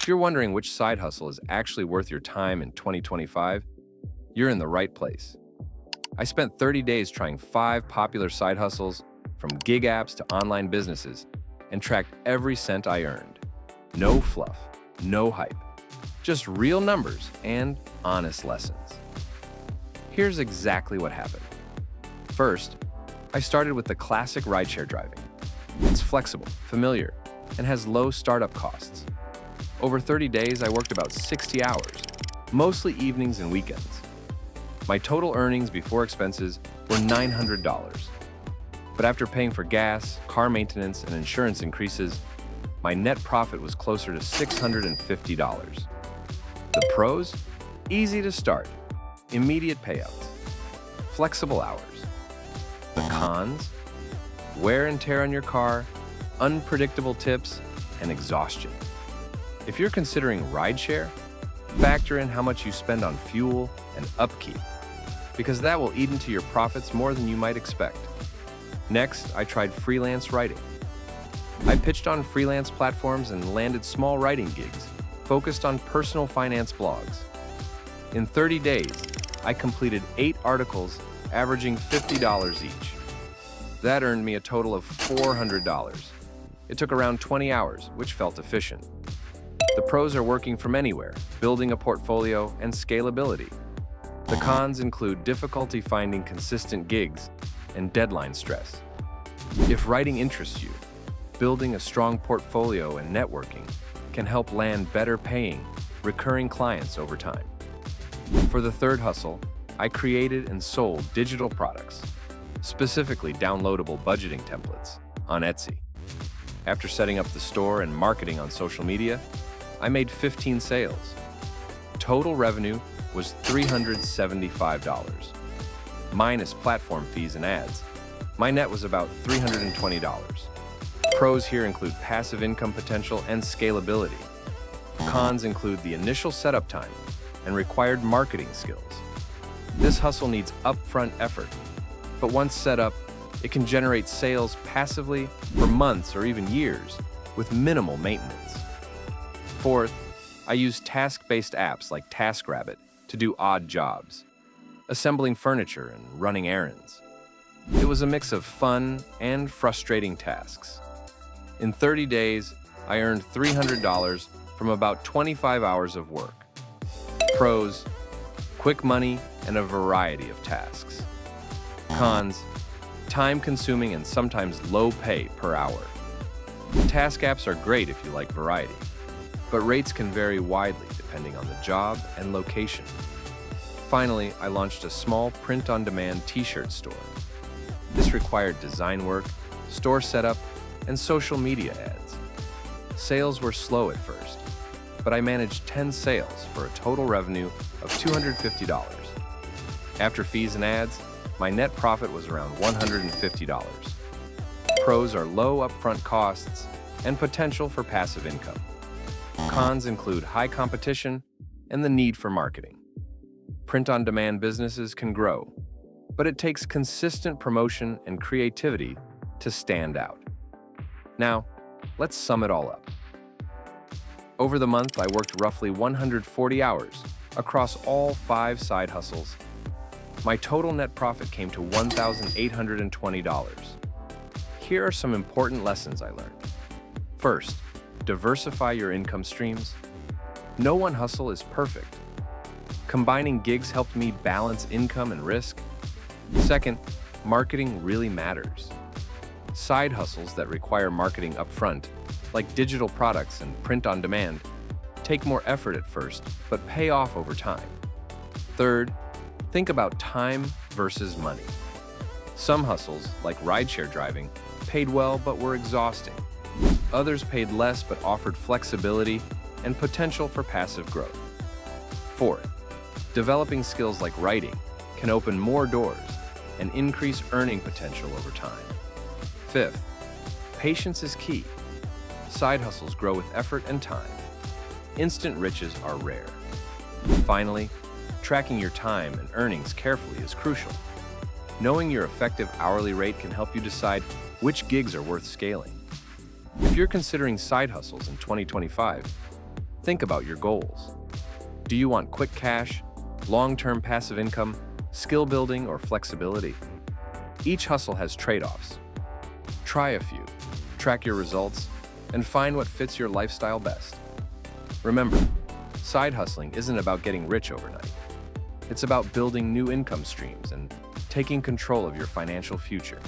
If you're wondering which side hustle is actually worth your time in 2025, you're in the right place. I spent 30 days trying 5 popular side hustles, from gig apps to online businesses, and tracked every cent I earned. No fluff, no hype, just real numbers and honest lessons. Here's exactly what happened. First, I started with the classic rideshare driving. It's flexible, familiar, and has low startup costs. Over 30 days, I worked about 60 hours, mostly evenings and weekends. My total earnings before expenses were $900. But after paying for gas, car maintenance, and insurance increases, my net profit was closer to $650. The pros? Easy to start, immediate payouts, flexible hours. The cons? Wear and tear on your car, unpredictable tips, and exhaustion. If you're considering rideshare, factor in how much you spend on fuel and upkeep, because that will eat into your profits more than you might expect. Next, I tried freelance writing. I pitched on freelance platforms and landed small writing gigs focused on personal finance blogs. In 30 days, I completed 8 articles averaging $50 each. That earned me a total of $400. It took around 20 hours, which felt efficient. The pros are working from anywhere, building a portfolio, and scalability. The cons include difficulty finding consistent gigs and deadline stress. If writing interests you, building a strong portfolio and networking can help land better paying, recurring clients over time. For the third hustle, I created and sold digital products, specifically downloadable budgeting templates, on Etsy. After setting up the store and marketing on social media, I made 15 sales. Total revenue was $375. Minus platform fees and ads, my net was about $320. Pros here include passive income potential and scalability. Cons include the initial setup time and required marketing skills. This hustle needs upfront effort, but once set up, it can generate sales passively for months or even years with minimal maintenance. Fourth, I use task-based apps like TaskRabbit to do odd jobs, assembling furniture and running errands. It was a mix of fun and frustrating tasks. In 30 days, I earned $300 from about 25 hours of work. Pros: quick money and a variety of tasks. Cons: time-consuming and sometimes low pay per hour. Task apps are great if you like variety, but rates can vary widely depending on the job and location. Finally, I launched a small print-on-demand t-shirt store. This required design work, store setup, and social media ads. Sales were slow at first, but I managed 10 sales for a total revenue of $250. After fees and ads, my net profit was around $150. Pros are low upfront costs and potential for passive income. Cons include high competition and the need for marketing. Print-on-demand businesses can grow, but it takes consistent promotion and creativity to stand out. Now, let's sum it all up. Over the month, I worked roughly 140 hours across all 5 side hustles. My total net profit came to $1,820. Here are some important lessons I learned. First, diversify your income streams. No one hustle is perfect. Combining gigs helped me balance income and risk. Second, marketing really matters. Side hustles that require marketing upfront, like digital products and print on demand, take more effort at first, but pay off over time. Third, think about time versus money. Some hustles, like rideshare driving, paid well but were exhausting. Others paid less but offered flexibility and potential for passive growth. Fourth, developing skills like writing can open more doors and increase earning potential over time. Fifth, patience is key. Side hustles grow with effort and time. Instant riches are rare. Finally, tracking your time and earnings carefully is crucial. Knowing your effective hourly rate can help you decide which gigs are worth scaling. If you're considering side hustles in 2025, Think about your goals. Do you want quick cash, long-term passive income, skill building, or flexibility? Each hustle has trade-offs. Try a few, track your results, and find what fits your lifestyle best. Remember, side hustling isn't about getting rich overnight. It's about building new income streams and taking control of your financial future.